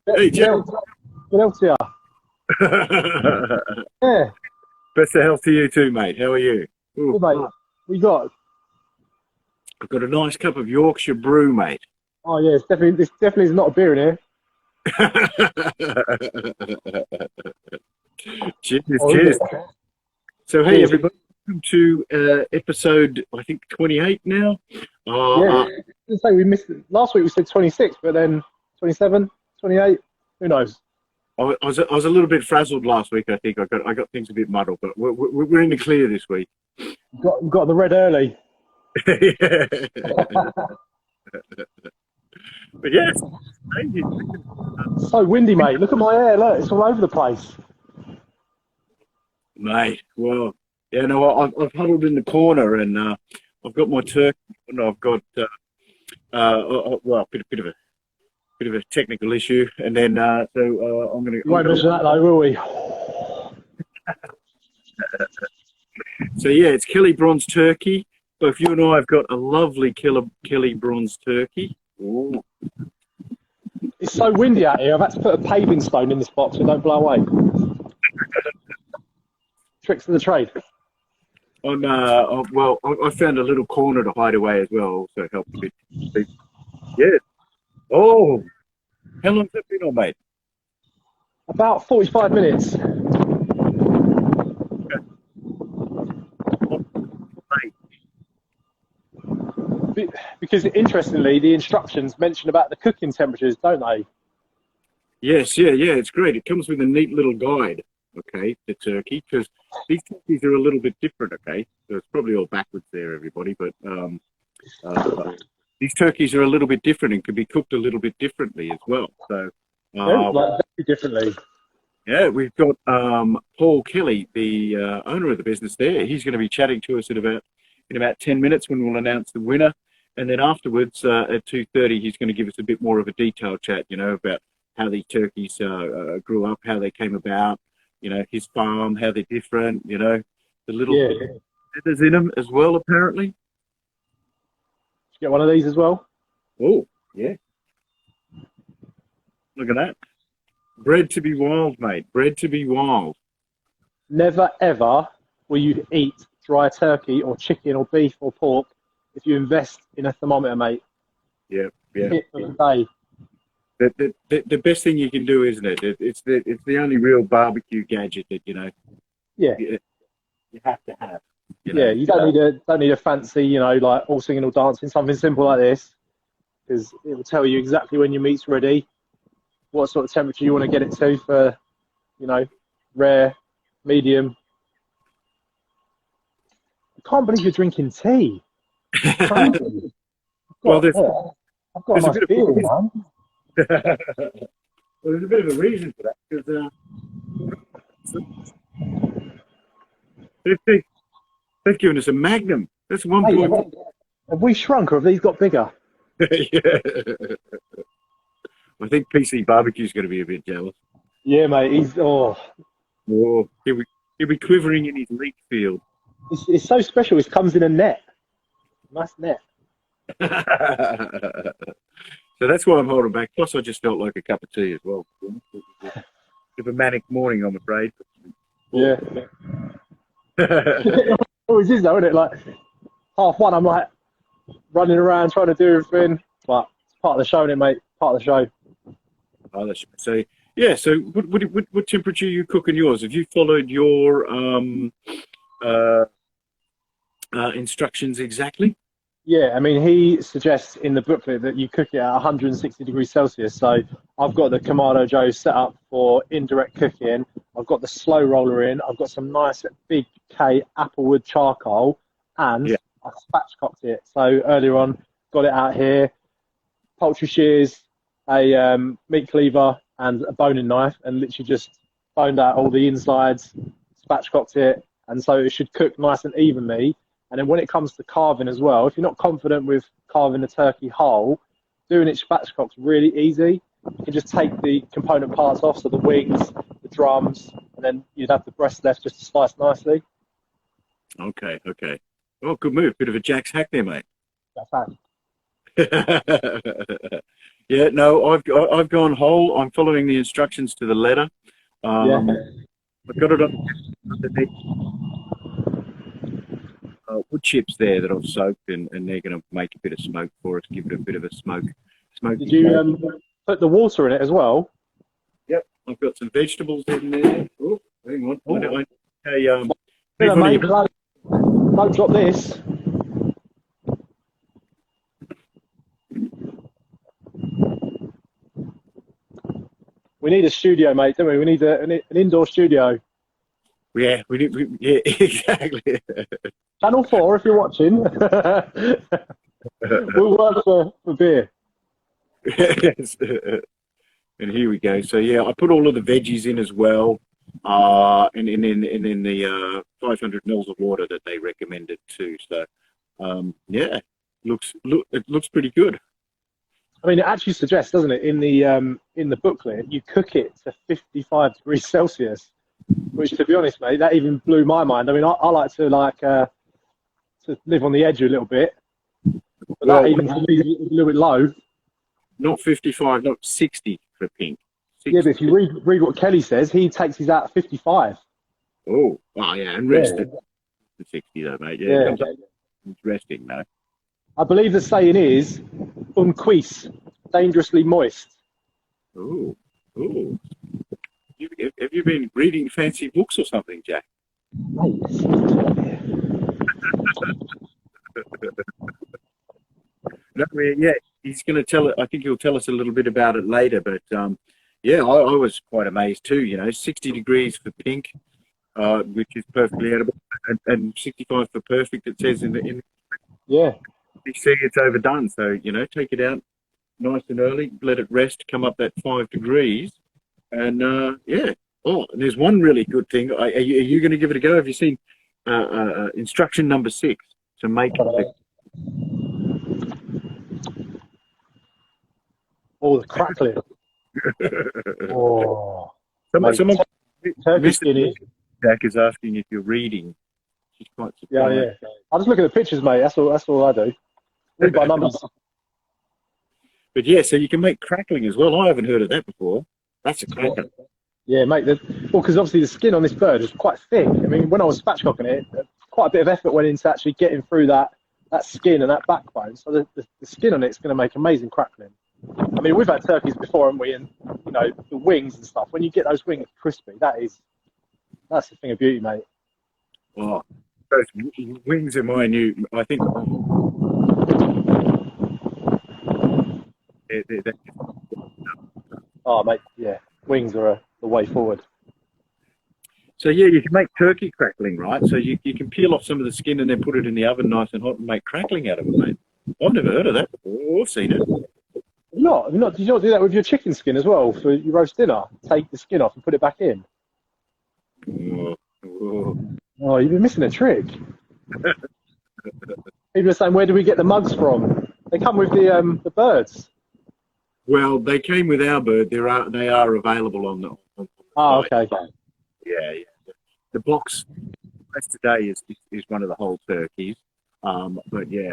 Hey, Jim. Good health to you. Yeah, Best of health to you too, mate. How are you? Ooh, good mate. What you got? I've got a nice cup of Yorkshire brew, mate. Oh yeah, this definitely is not a beer in here. Cheers, Oh, is cheers. it? So, hey, Cheers. everybody, welcome to episode, I think, 28 now. Yeah, let's say we missed it. Last week we said 26, but then 27, 28, who knows? I was a little bit frazzled last week. I think I got things a bit muddled, but we're in the clear this week. Got the red early. Yeah. But yeah, it's crazy. So windy, mate. Look at my hair. Look, it's all over the place. Mate. Well, yeah, no, I've huddled in the corner and I've got my turkey and I've got well, a bit of a technical issue, and then I'm gonna. You won't mention that though, will we? So yeah, it's Kelly Bronze turkey. Both you and I have got a lovely Kelly Bronze turkey. Ooh. It's so windy out here. I've had to put a paving stone in this box so it don't blow away. Tricks of the trade. Well, I found a little corner to hide away as well. Also helped a bit. Yeah. Oh, how long's that been on, mate? About 45 minutes. Because interestingly, the instructions mention about the cooking temperatures, don't they? Yes, yeah, it's great. It comes with a neat little guide, okay, the turkey, because these turkeys are a little bit different, okay? So it's probably all backwards there, everybody, but these turkeys are a little bit different and can be cooked a little bit differently as well. So, Very differently. yeah, we've got Paul Kelly, the owner of the business there. He's going to be chatting to us in about 10 minutes when we'll announce the winner. And then afterwards, at 2:30, he's going to give us a bit more of a detailed chat, about how these turkeys grew up, how they came about, his farm, how they're different, the little feathers in them as well, apparently. Did you get one of these as well? Oh, yeah. Look at that. Bred to be wild, mate. Bred to be wild. Never, ever will you eat dry turkey or chicken or beef or pork if you invest in a thermometer, mate. Yeah. Hit for the day. The best thing you can do, isn't it? It's the only real barbecue gadget that Yeah. you have to have. Yeah, you don't need a fancy, like all singing, all dancing, something simple like this, because it will tell you exactly when your meat's ready, what sort of temperature you want to get it to for, rare, medium. I can't believe you're drinking tea. Well, I've got a nice beer, man. Well, there's a bit of a reason for that, because they've given us a Magnum. That's 1.1. Have we shrunk or have these got bigger? Yeah. I think PC Barbecue's going to be a bit jealous. Yeah, mate. He'll be quivering in his leek field. It's so special. It comes in a net. Nice net. So that's why I'm holding back. Plus, I just felt like a cup of tea as well. Bit of a manic morning, I'm afraid. Yeah. It always is, though, isn't it? Like 1:30, I'm like running around trying to do everything. But it's part of the show, isn't it, mate? Part of the show. So yeah. So what temperature are you cooking yours? Have you followed your instructions exactly? Yeah, I mean, he suggests in the booklet that you cook it at 160 degrees Celsius. So I've got the Kamado Joe set up for indirect cooking. I've got the slow roller in. I've got some nice big K applewood charcoal, and I spatchcocked it. So earlier on, got it out here, poultry shears, a meat cleaver, and a boning knife, and literally just boned out all the insides, spatchcocked it, and so it should cook nice and evenly. And then when it comes to carving as well, if you're not confident with carving the turkey whole, doing it spatchcock's really easy. You can just take the component parts off, so the wings, the drums, and then you'd have the breast left just to slice nicely. Okay. Oh, good move. Bit of a Jack's hack there, mate. That's that. Yeah, no, I've gone whole. I'm following the instructions to the letter. Yeah. I've got it underneath wood chips there that I've soaked, and they're going to make a bit of smoke for us, give it a bit of a smoky Did you smoke. put the water in it as well? Yep, I've got some vegetables in there. Oh, hang on. Oh. Please, Mate, don't drop this. We need a studio, mate, don't we? We need an indoor studio. yeah, yeah, exactly. Channel 4, if you're watching. We'll work for beer. Yes. And here we go. So yeah, I put all of the veggies in as well, and in the 500 mils of water that they recommended too. So yeah, it looks pretty good. I mean, it actually suggests, doesn't it, in the booklet, you cook it to 55 degrees Celsius, which, to be honest, mate, that even blew my mind. I mean, I like to to live on the edge a little bit, but that even to me is a little bit low. Not 55, not 60 for pink. 60. Yeah, but if you read what Kelly says, he takes his out at 55. Oh, yeah, and rested for 60 though, mate. Yeah, it's resting though. I believe the saying is, unquis, dangerously moist. Oh. Have you been reading fancy books or something, Jack? Mate. No, yeah, he's going to tell it. I think he'll tell us a little bit about it later. But yeah, I was quite amazed too. 60 degrees for pink, which is perfectly edible, and 65 for perfect. It says in Yeah. you see it's overdone. So take it out nice and early, let it rest, come up that 5 degrees, and yeah. Oh, and there's one really good thing. Are you going to give it a go? Have you seen instruction number 6 to make it? Oh, the crackling. Oh. Someone Turkey skinny. Jack is asking if you're reading. She's quite surprised. Yeah. I just look at the pictures, mate. That's all I do. Read by numbers. But yeah, so you can make crackling as well. I haven't heard of that before. That's a cracker. Yeah, mate. Because obviously the skin on this bird is quite thick. I mean, when I was spatchcocking it, quite a bit of effort went into actually getting through that skin and that backbone. So the skin on it's going to make amazing crackling. I mean, we've had turkeys before, haven't we? And the wings and stuff. When you get those wings crispy, that's the thing of beauty, mate. Oh, those wings are my new. I think. Oh, mate. Yeah, wings are the way forward. So yeah, you can make turkey crackling, right? So you can peel off some of the skin and then put it in the oven nice and hot and make crackling out of it, mate. I've never heard of that before. I've seen it. Did you not do that with your chicken skin as well for your roast dinner? Take the skin off and put it back in. Oh, you've been missing a trick. People are saying, where do we get the mugs from? They come with the birds. Well, they came with our bird. They are available on the Oh, site. okay. Yeah. The box today is one of the whole turkeys. But yeah,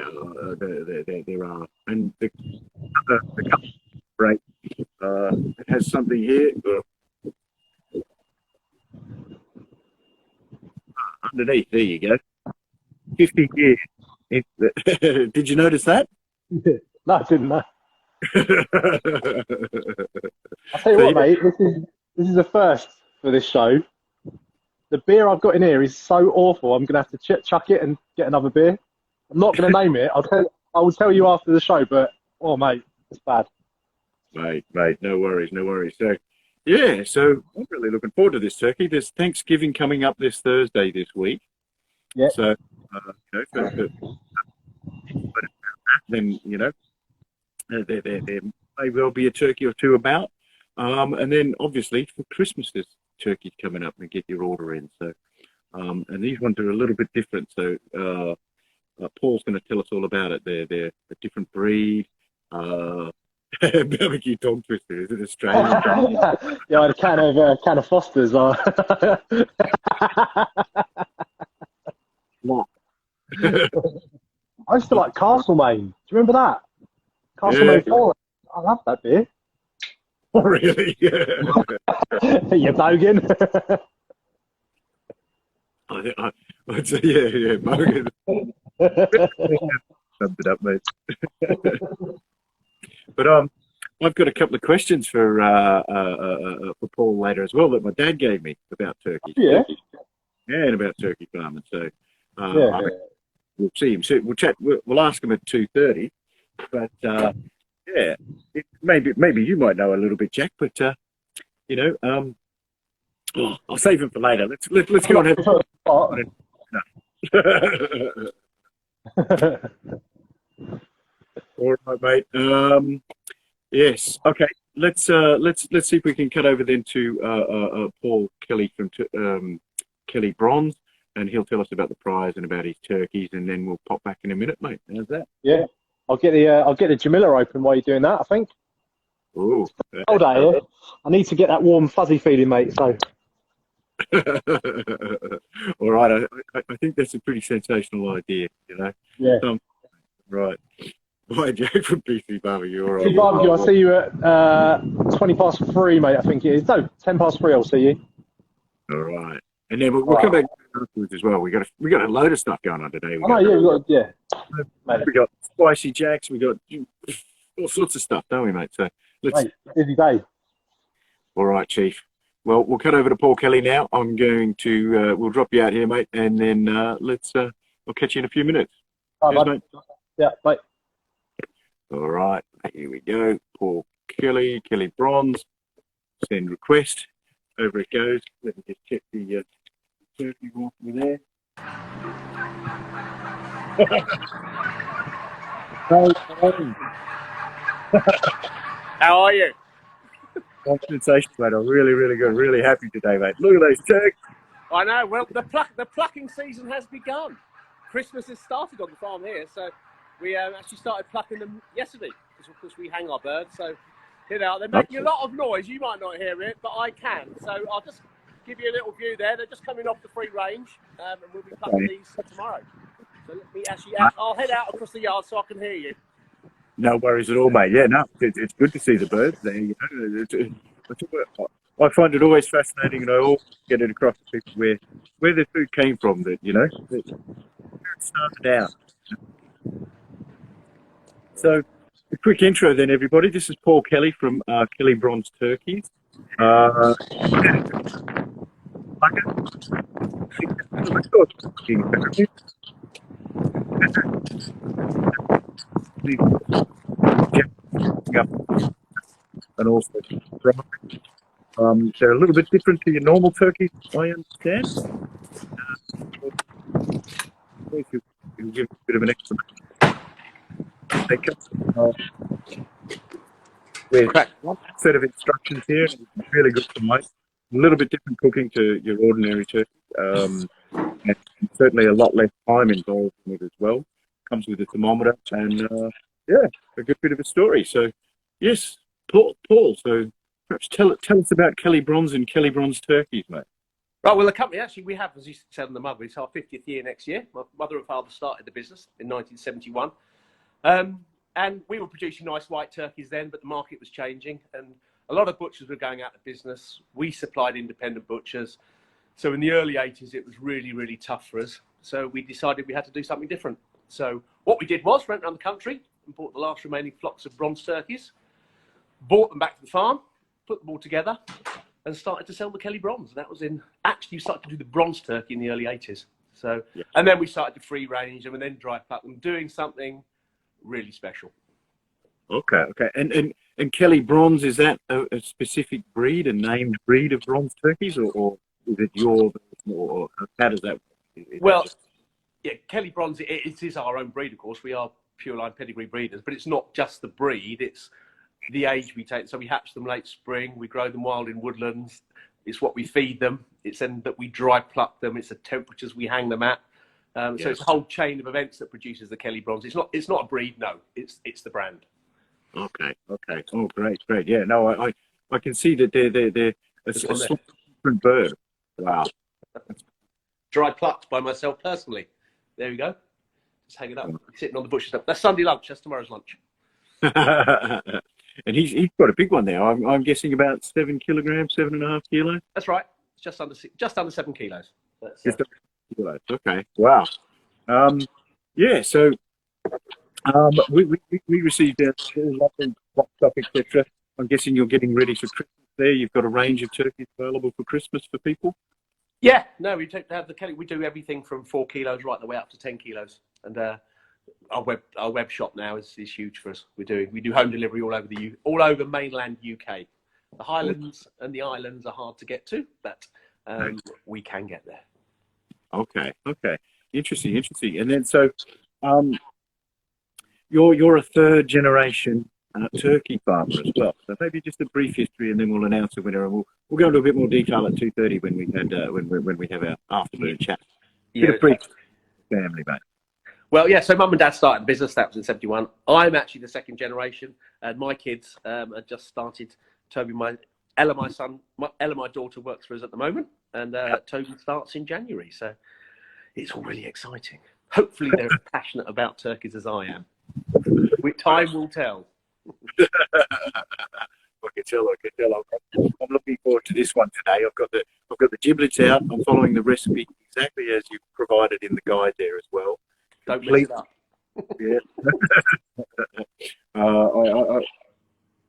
there are, and the great. It has something here underneath. There you go. 50 years. Did you notice that? No, I didn't know. I'll tell you what, mate. This is a first for this show. The beer I've got in here is so awful. I'm gonna have to chuck it and get another beer. I'm not gonna name it. I will tell you after the show. But oh, mate, it's bad. Mate, no worries. So yeah, so I'm really looking forward to this turkey. There's Thanksgiving coming up this Thursday this week. Yeah. So then there may well be a turkey or two about. And then obviously for Christmas there's turkey coming up and get your order in. So and these ones are a little bit different. So Paul's going to tell us all about it. They're a different breed. Barbecue dog twister, is it Australian? Yeah, I had a can of Foster's. What? I used to like Castlemaine. Do you remember that? Castle 04. I love that beer. Oh, really? Yeah. You bogan. I'd say, yeah, Bogan. Summed it up, mate. But I've got a couple of questions for Paul later as well that my dad gave me about turkey. Yeah. Yeah, and about turkey farming. So Yeah. we'll see him. So we'll chat. We'll ask him at 2:30. But yeah, maybe you might know a little bit, Jack. But you know, I'll save him for later. Let's go and have. All right, mate. Yes. Okay. Let's see if we can cut over then to Paul Kelly from Kelly Bronze, and he'll tell us about the prize and about his turkeys, and then we'll pop back in a minute, mate. How's that? Yeah. I'll get the Jamila open while you're doing that, I think. Oh. Hold on here. I need to get that warm fuzzy feeling, mate. So. All right. I think that's a pretty sensational idea. You know. Yeah. Right. Hi, Jack from PC Barbecue. All right. PC Barbecue, I'll see you at 3:20, mate. I think it is. No, 3:10. I'll see you. All right. And then we'll come back afterwards as well. We got a load of stuff going on today. We got spicy jacks. We got all sorts of stuff, don't we, mate? So let's. Mate, busy day. All right, Chief. Well, we'll cut over to Paul Kelly now. I'm going to we'll drop you out here, mate, and then let's. I'll catch you in a few minutes. Bye, mate. Yeah, bye. All right, here we go. Paul Kelly Bronze. Send request. Over it goes. Let me just check the turkey walk over there. How are you? I'm sensational, mate. I'm really good. Really happy today, mate. Look at those turkeys. I know. Well, the plucking season has begun. Christmas has started on the farm here, so we actually started plucking them yesterday because, of course, we hang our birds. So, you know, they're making a lot of noise. You might not hear it, but I can. So I'll just give you a little view there. They're just coming off the free range, and we'll be plucking these tomorrow. So let me actually, I'll head out across the yard so I can hear you. No worries at all, mate. Yeah, no, it's good to see the birds there. You know, I find it always fascinating, and I always get it across to people where the food came from. That you know, where it started out. So, a quick intro then, everybody. This is Paul Kelly from Kelly Bronze Turkeys. And also, they're a little bit different to your normal turkeys, I understand. You'll give a bit of an explanation. They come with one set of instructions here, really good for mice. A little bit different cooking to your ordinary turkey, and certainly a lot less time involved in it as well. Comes with a thermometer and yeah, a good bit of a story. So yes, Paul. So perhaps tell us about Kelly Bronze and Kelly Bronze turkeys, mate. Right, well, the company, actually, we have, as you said in the mother, it's our 50th year next year. My mother and father started the business in 1971. And we were producing nice white turkeys then, but the market was changing. And a lot of butchers were going out of business. We supplied independent butchers. So in the early 80s, it was really, really tough for us. So we decided we had to do something different. So what we did was went around the country and bought the last remaining flocks of bronze turkeys, brought them back to the farm, put them all together, and started to sell the Kelly Bronze. And that was actually started to do the bronze turkey in the early 80s. So, yeah. And then we started to free range them and then dry pluck them, doing something really special. Okay. And Kelly Bronze, is that a specific breed, a named breed of bronze turkeys, or is it yours, or how does that work? Well, yeah, Kelly Bronze, it is our own breed, of course. We are pure line pedigree breeders, but it's not just the breed, it's the age we take. So we hatch them late spring, we grow them wild in woodlands. It's what we feed them. It's then that we dry pluck them. It's the temperatures we hang them at. So it's a whole chain of events that produces the Kelly Bronze. It's not a breed, no. It's the brand. Okay. Oh, great. Yeah, no, I can see that they're a different bird. Wow. Dry plucked by myself personally. There we go. Just hang it up. Sitting on the bushes. That's Sunday lunch. That's tomorrow's lunch. And he's got a big one there. I'm guessing about 7 kilograms, 7.5 kilos. That's right. It's just under 7 kilos. That's, Just 7 kilos. Okay. Wow. Yeah. So we received our boxed up, etc. I'm guessing you're getting ready for Christmas. There, you've got a range of turkeys available for Christmas for people. yeah, no, we have the Kelly. We do everything from 4 kilos right the way up to 10 kilos, and our web shop now is huge for us. We do home delivery all over mainland UK. The Highlands and the islands are hard to get to, but we can get there. Okay. Interesting. And then so, you're a third generation turkey farmer as well. So maybe just a brief history, and then we'll announce the winner, and we'll go into a bit more detail at 2:30 when we have our afternoon chat. Yeah, a brief family, mate. Well, yeah. So mum and dad started the business. That was in '71. I'm actually the second generation, and my kids had just started. Toby, my daughter works for us at the moment, and Toby starts in January. So it's all really exciting. Hopefully, they're as passionate about turkeys as I am. Time will tell. I can tell. I'm looking forward to this one today. I've got the giblets out. I'm following the recipe exactly as you provided in the guide there as well. Don't mess it up. Yeah.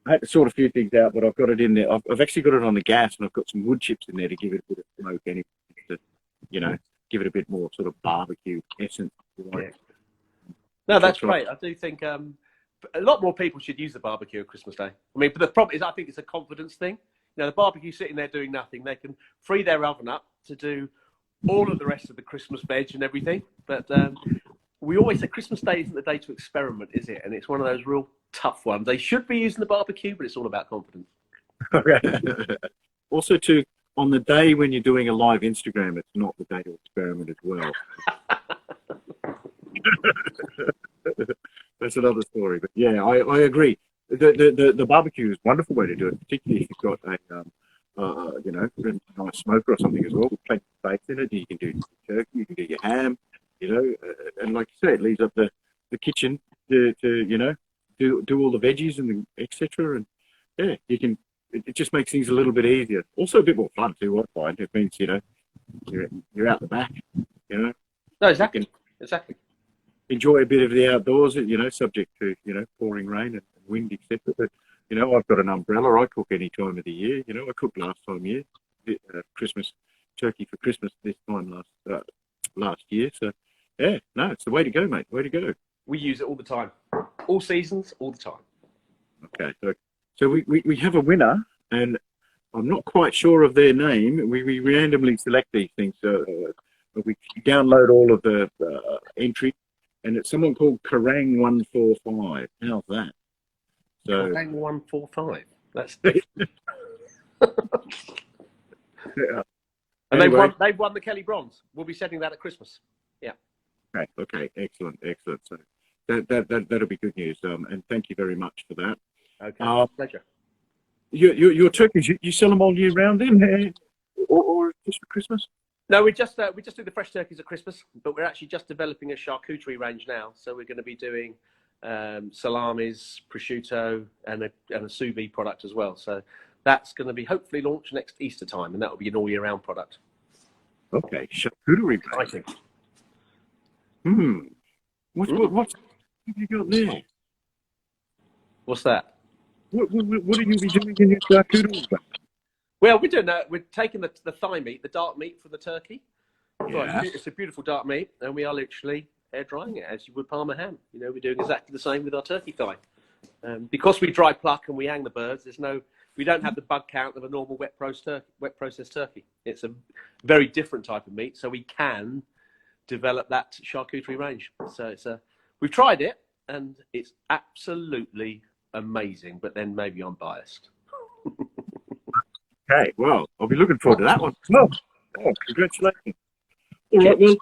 I had to sort a few things out, but I've got it in there. I've actually got it on the gas, and I've got some wood chips in there to give it a bit of smoke, anyway, to give it a bit more sort of barbecue essence. Yeah. No, that's great. I do think a lot more people should use the barbecue at Christmas Day. I mean, but the problem is, I think it's a confidence thing. The barbecue sitting there doing nothing. They can free their oven up to do all of the rest of the Christmas veg and everything. But we always say Christmas Day isn't the day to experiment, is it? And it's one of those real tough ones. They should be using the barbecue, but it's all about confidence. Okay. Also, too, on the day when you're doing a live Instagram, it's not the day to experiment as well. That's another story, but yeah, I agree. The barbecue is a wonderful way to do it, particularly if you've got a nice smoker or something as well. With plenty of space in it, you can do turkey, you can do your ham, and like you say, it leaves up the kitchen to do all the veggies and etc. And yeah, you can. It just makes things a little bit easier. Also, a bit more fun too. I find it means you're out the back. No, exactly. Enjoy a bit of the outdoors, subject to, pouring rain and wind, etc. But, I've got an umbrella. I cook any time of the year. I cooked last time year, Christmas, turkey for Christmas this time last year. So, yeah, no, it's the way to go, mate. Way to go. We use it all the time. All seasons, all the time. Okay, so we have a winner, and I'm not quite sure of their name. We randomly select these things. We download all of the entry. And it's someone called Karang145. How's that? So Karang145. That's yeah. And anyway, they've won the Kelly Bronze. We'll be setting that at Christmas. Yeah. Okay. Excellent. So that'll be good news. And thank you very much for that. Okay. Pleasure. Your turkeys, you sell them all year round then, or just for Christmas? No, we just do the fresh turkeys at Christmas, but we're actually just developing a charcuterie range now. So we're going to be doing salamis, prosciutto, and a sous vide product as well. So that's going to be hopefully launched next Easter time, and that will be an all year round product. Okay, charcuterie. I think. What have you got there? What's that? What are you be doing in your charcuterie? Well, we're doing that. We're taking the thigh meat, the dark meat from the turkey. Yeah. It's a beautiful dark meat, and we are literally air drying it as you would Parma ham. We're doing exactly the same with our turkey thigh. Because we dry pluck and we hang the birds, we don't have the bug count of a normal wet processed turkey. It's a very different type of meat, so we can develop that charcuterie range. So we've tried it, and it's absolutely amazing. But then maybe I'm biased. Okay, well, I'll be looking forward to that one. Oh, congratulations. All right, well,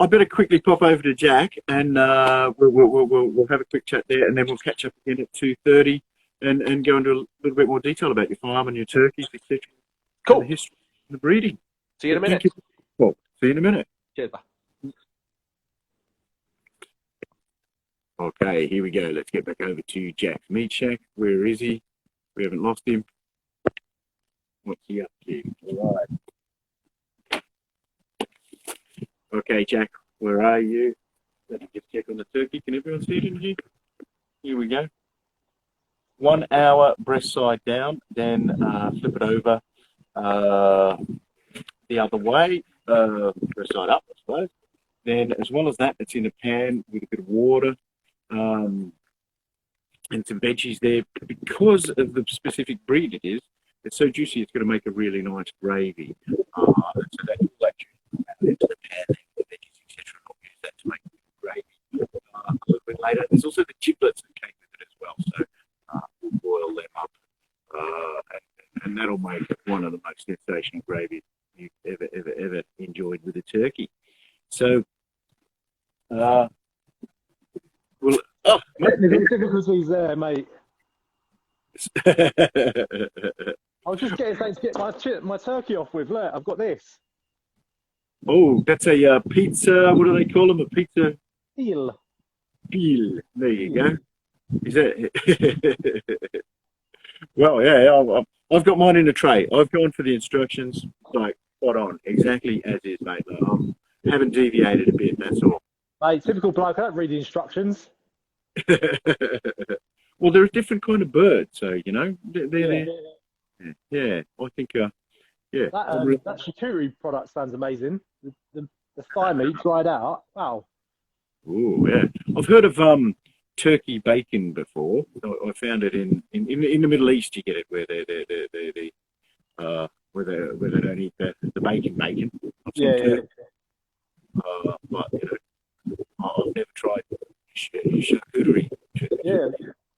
I better quickly pop over to Jack, and we'll have a quick chat there, and then we'll catch up again at 2:30 and go into a little bit more detail about your farm and your turkeys, etc. Cool. And the history and the breeding. See you in a minute. Well, see you in a minute. Cheers, bye. Okay, here we go. Let's get back over to Jack's Meat Shack. Where is he? We haven't lost him. What's he up to? All right. Okay, Jack, where are you? Let me just check on the turkey. Can everyone see it in here? Here we go. 1 hour breast side down, then flip it over the other way, breast side up, I suppose. Then, as well as that, it's in a pan with a bit of water and some veggies there. Because of the specific breed it is, it's so juicy, it's going to make a really nice gravy. So that will let you add into the pan, the veggies, etc. I'll use that to make gravy a little bit later. There's also the giblets that came with it as well. So we'll boil them up, and that'll make one of the most sensational gravies you've ever enjoyed with a turkey. So, well, technical difficulties there, mate. I was just getting something to get my turkey off with. Look, I've got this. Oh, that's a pizza. What do they call them? A pizza? Peel. Peel. There you go. Is that? Well, yeah, I've got mine in a tray. I've gone for the instructions, like, spot on, exactly as is, mate. I haven't deviated a bit, that's all. Mate, typical bloke, I don't read the instructions. Well, they're a different kind of bird, so, you know, yeah, I think, yeah. That charcuterie product sounds amazing. The thigh meat dried out, wow. Oh, yeah. I've heard of turkey bacon before. I found it in the Middle East. You get it where they don't eat the bacon. Yeah. But you know, I've never tried charcuterie. Yeah,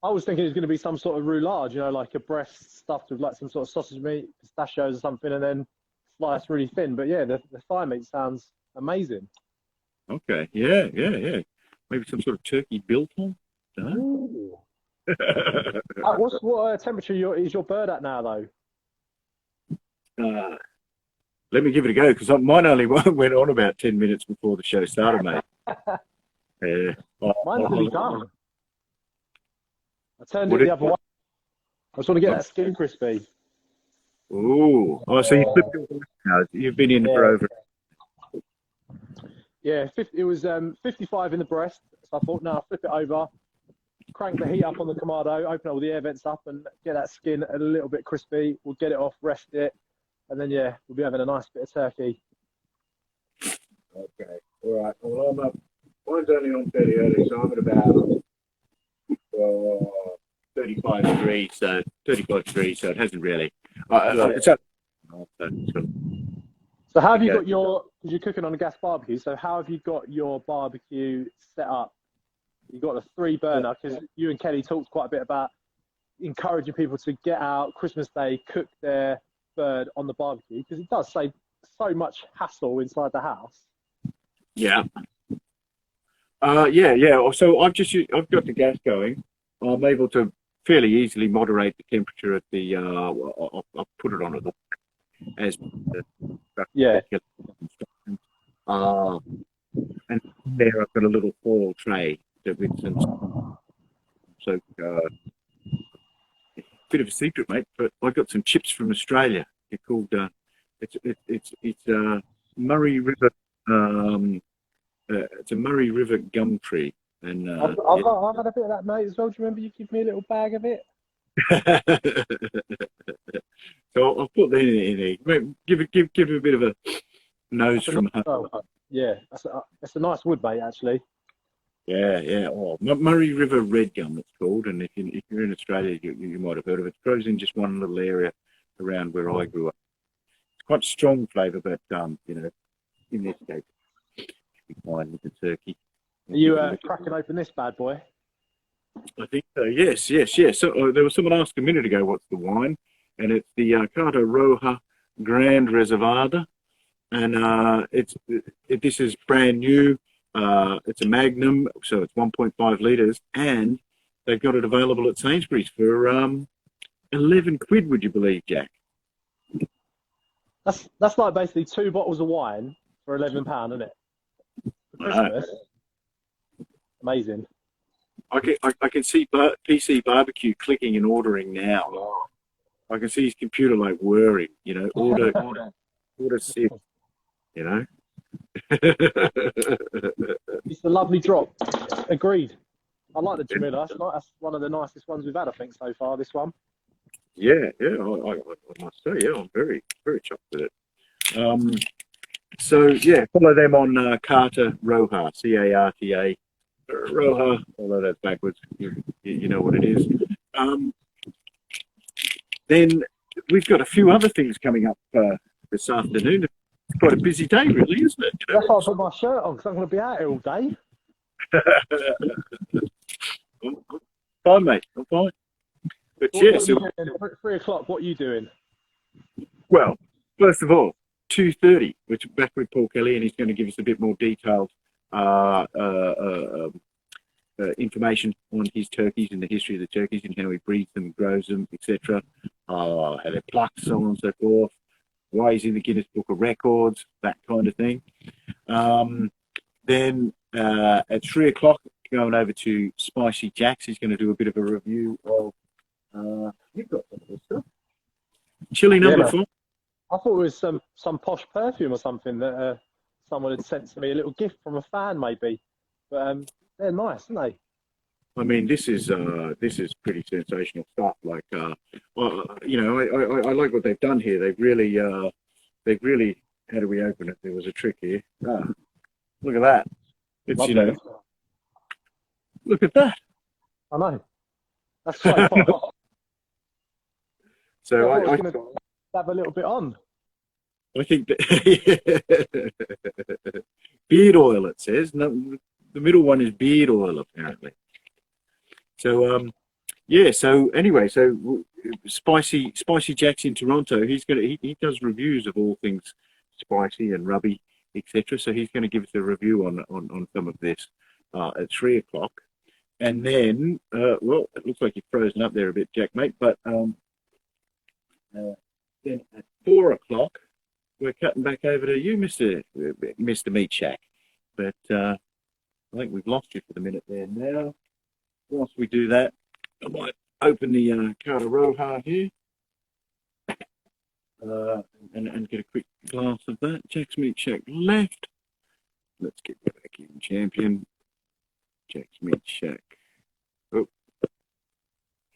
I was thinking it was going to be some sort of roulade, you know, like a breast stuffed with like some sort of sausage meat, pistachios or something, and then sliced really thin. But yeah, the thigh meat sounds amazing. Okay, yeah. Maybe some sort of turkey biltong. Ooh. What temperature is your bird at now, though? Let me give it a go, because mine only went on about 10 minutes before the show started, mate. Mine's really done. I turned it the other way. I just want to get that skin crispy. Ooh. Oh, so you flipped it now. You've been in for over. Yeah, it was 55 in the breast. So I thought, no, I'll flip it over, crank the heat up on the Kamado, open all the air vents up and get that skin a little bit crispy. We'll get it off, rest it, and then, yeah, we'll be having a nice bit of turkey. Okay. All right. Well, I'm up. Mine's only on fairly early, so I'm at about 35 degrees. So 35 degrees. So it hasn't really. It's up. So how have you got your? Because you're cooking on a gas barbecue. So how have you got your barbecue set up? You got a 3 burner, because you and Kelly talked quite a bit about encouraging people to get out Christmas Day, cook their bird on the barbecue, because it does save so much hassle inside the house. Yeah. Yeah. So I've got the gas going. I'm able to fairly easily moderate the temperature at the. I'll put it on at the as the and there I've got a little foil tray with some. So bit of a secret, mate, but I got some chips from Australia. They're called it's Murray River. It's a Murray River gum tree, and I've had a bit of that, mate, as well. Do you remember you gave me a little bag of it? So I'll put that in there. Give it a bit of a nose from home. Yeah, that's a nice wood, mate, actually. Yeah. Oh, Murray River red gum, it's called. And if you're in Australia, you might have heard of it. It grows in just one little area around where I grew up. It's quite strong flavour, but you know, in this case, you fine with the turkey. Are you cracking open this bad boy? I think so. Yes. So there was someone asked a minute ago, what's the wine? And it's the Carta Roja Grand Reservada, and this is brand new. It's a Magnum, so it's 1.5 litres, and they've got it available at Sainsbury's for 11 quid. Would you believe, Jack? That's like basically 2 bottles of wine for £11, isn't it? For Christmas. Amazing. I can see PC barbecue clicking and ordering now. I can see his computer like whirring, you know, order sip, you know. It's a lovely drop. Agreed. I like the Jamila. That's one of the nicest ones we've had, I think, so far. This one. Yeah, I must say, yeah, I'm very chuffed with it. So yeah, follow them on Carter Roja, Carta Roja, although that's backwards. You know what it is. Then we've got a few other things coming up this afternoon. It's quite a busy day, really, isn't it? You know? That's why I put my shirt on, because I'm going to be out here all day. I'm fine, mate. I'm fine. But What yeah, are so you doing? 3 o'clock, what are you doing? well, first of all, 2:30, which is back with Paul Kelly, and he's going to give us a bit more detailed information on his turkeys and the history of the turkeys and how he breeds them, grows them, etc. How they're plucked, so on and so forth. Why he's in the Guinness Book of Records, that kind of thing. Then at 3 o'clock, going over to Spicy Jack's. He's going to do a bit of a review of. You've got some of this stuff. Chili number 4. I thought it was some posh perfume or something that someone had sent to me, a little gift from a fan maybe. But they're nice, aren't they? I mean, this is pretty sensational stuff. Like, you know, I like what they've done here. They've really. How do we open it? There was a trick here. Look at that. It's Lovely. You know. Look at that. I know. That's so posh. So I was going to have a little bit on. I think that beard oil, it says. No, the middle one is beard oil, apparently. So yeah. So anyway, so Spicy Jack's in Toronto. He does reviews of all things spicy and rubby, etc. So he's going to give us a review on some of this at 3 o'clock, and then well, it looks like you're frozen up there a bit, Jack, mate. But then at 4 o'clock, we're cutting back over to you, Mr. Meat Shack. But I think we've lost you for the minute there now. Whilst we do that, I might open the Carta Roja here and get a quick glass of that. Jack's Meat Shack left. Let's get the vacuum champion. Jack's Meat Shack. Oh,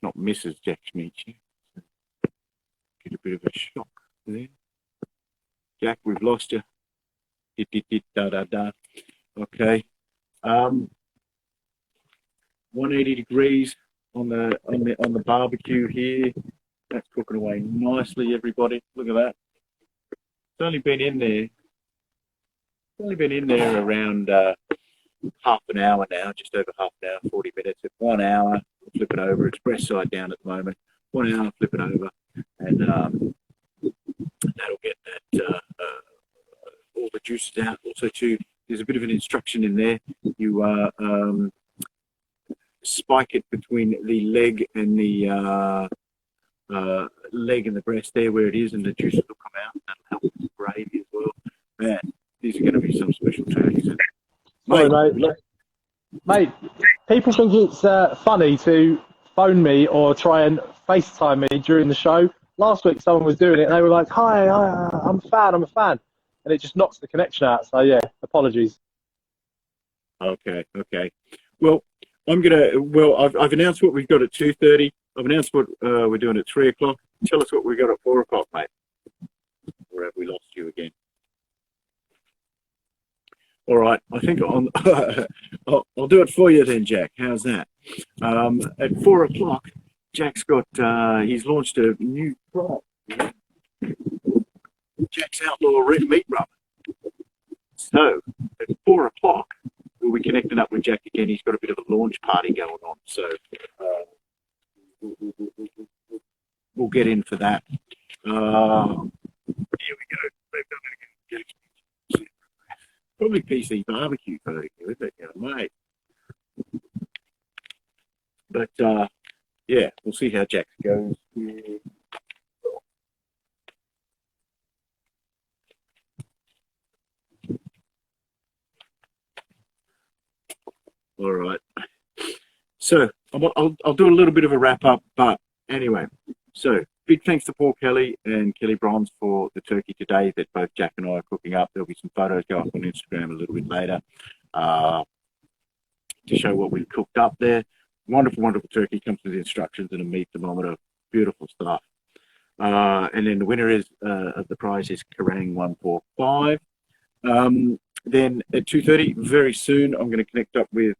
not Mrs. Jack's Meat Shack. Get a bit of a shock there. Jack, we've lost you. Da da da. Okay. 180 degrees on the barbecue here. That's cooking away nicely, everybody. Look at that. It's only been in there around half an hour now, just over half an hour, 40 minutes. At 1 hour, flipping over. It's breast side down at the moment. 1 hour, flipping over, and that'll get that all the juices out. Also, too, there's a bit of an instruction in there. You spike it between the leg and the breast there where it is, and the juices will come out. That'll help with the gravy as well. Man, these are going to be some special turkeys. Sorry, mate, people think it's funny to phone me or try and FaceTime me during the show. Last week someone was doing it and they were like, hi, I'm a fan. And it just knocks the connection out. So yeah, apologies. Okay. Well, I've announced what we've got at 2:30. I've announced what we're doing at 3 o'clock. Tell us what we've got at 4 o'clock, mate. Or have we lost you again? All right, I think I'll do it for you then, Jack. How's that? At 4 o'clock, Jack's got he's launched a new product. Jack's Outlaw Red Meat Rub. So at 4 o'clock, we'll be connecting up with Jack again. He's got a bit of a launch party going on, so we'll get in for that. Here we go. Probably PC barbecue photo, isn't it? Mate. But yeah, we'll see how Jack goes. All right. So I'll do a little bit of a wrap up, but anyway, so big thanks to Paul Kelly and Kelly Bronze for the turkey today that both Jack and I are cooking up. There'll be some photos go up on Instagram a little bit later to show what we've cooked up there. Wonderful, wonderful turkey. Comes with instructions and a meat thermometer. Beautiful stuff. And then the winner is of the prize is Kerrang 145. Then at 2:30, very soon, I'm going to connect up with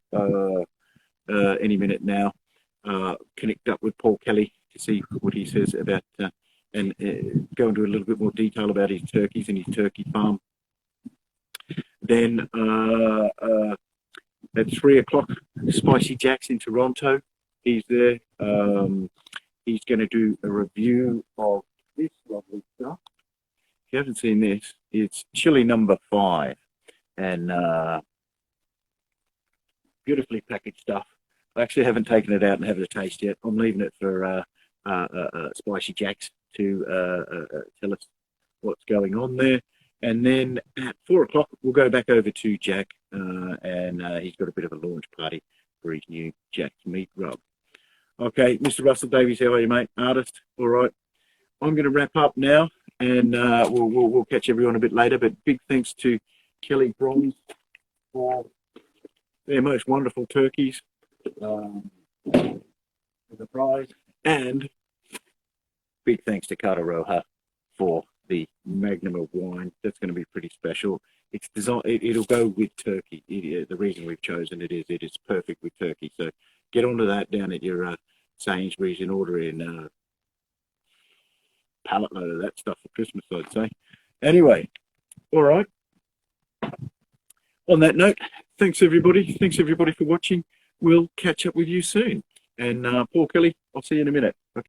any minute now. Connect up with Paul Kelly to see what he says about and go into a little bit more detail about his turkeys and his turkey farm. Then at 3 o'clock, Spicy Jack's in Toronto. He's there. He's going to do a review of this lovely stuff. If you haven't seen this, it's chili number 5, and beautifully packaged stuff. I actually haven't taken it out and had a taste yet. I'm leaving it for Spicy Jack's to tell us what's going on there. And then at 4 o'clock, we'll go back over to Jack, and he's got a bit of a launch party for his new Jack's meat rub. Okay, Mr. Russell Davies, how are you, mate? Artist, all right. I'm going to wrap up now, and we'll catch everyone a bit later. But big thanks to Kelly Bronze for their most wonderful turkeys, for the prize, and big thanks to Carter Roja for the Magnum of wine. That's going to be pretty special. It's designed. It'll go with turkey. The reason we've chosen it is perfect with turkey. So get onto that down at your Sainsbury's and order in a pallet load of that stuff for Christmas, I'd say. Anyway, all right. On that note, thanks everybody. Thanks everybody for watching. We'll catch up with you soon. And Paul Kelly, I'll see you in a minute.